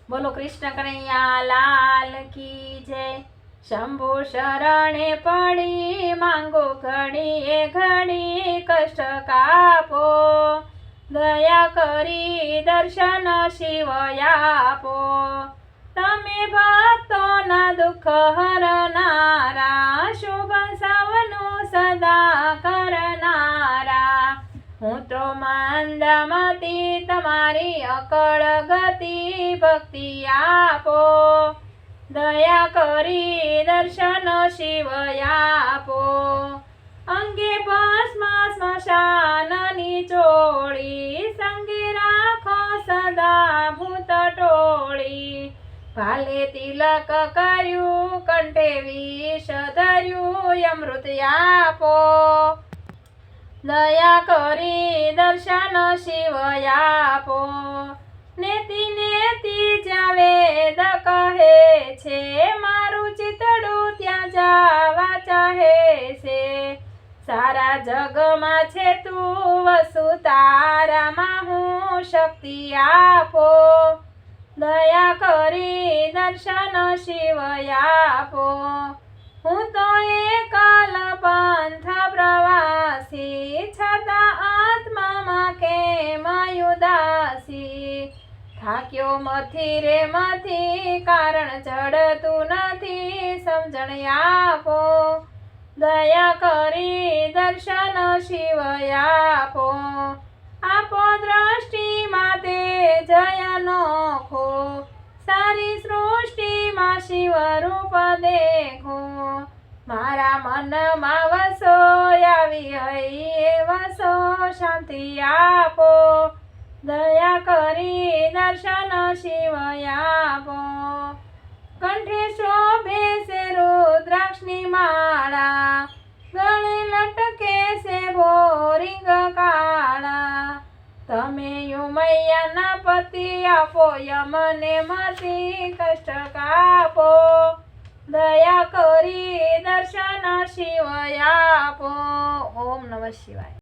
બોલો કૃષ્ણ કનૈયા લાલ કી જય। શંભુ શરણે પડી માંગો ઘડીએ ઘડી કષ્ટ કાપો, દયા કરી દર્શન શિવ આપો। તમે ભક્તોના દુઃખ હરનારા, શુભ સૌનું સદા કરનારા। હું તો મંદમતી તમારી અકળ ગતિ, ભક્તિ આપો, દયા કરી દર્શન શિવ આપો। અંગે ભસ્મ સ્મશાનની ચોળી, સંગે રાખો સદા ભૂત ટોળી। ભાલે તિલક કર્યું, કંઠે વિષ ધર્યું, અમૃત આપો, દયા કરી દર્શન શિવ આપો। નેતિ નેતિ જ્યાં વેદ કહે છે, મારું ચિતડું ત્યાં જવા ચાહે છે। સારા જગમાં છે તું વસુ, તારામાં હું શક્તિ આપો, દયા કરી દર્શન શિવ આપો। હું તો એકલ પંથ પ્રવાસી, છતાં આત્મામાં કેમ ઉદાસી। થાક્યો મથી રે મથી, કારણ ચડતું નથી, સમજણ આપો, દયા કરી દર્શન શિવ આપો। આપો દ્રષ્ટિમાં તે જય નોખો, સારી સૃષ્ટિમાં શિવ રૂપ દેખો। મારા મનમાં વસો આવી હૈયે વસો, શાંતિ આપો, દયા કરી દર્શન શિવ આપો। કંઠે શોભે છે રુદ્રાક્ષની માળા, ગળે લટકે છે ભોરિંગ કાળા। તમે ઉમૈયાના પતિ આપો, યમને મતી કષ્ટ કાપો, દયા કરી દર્શન શિવ આપો। ઓમ નમઃ શિવાય।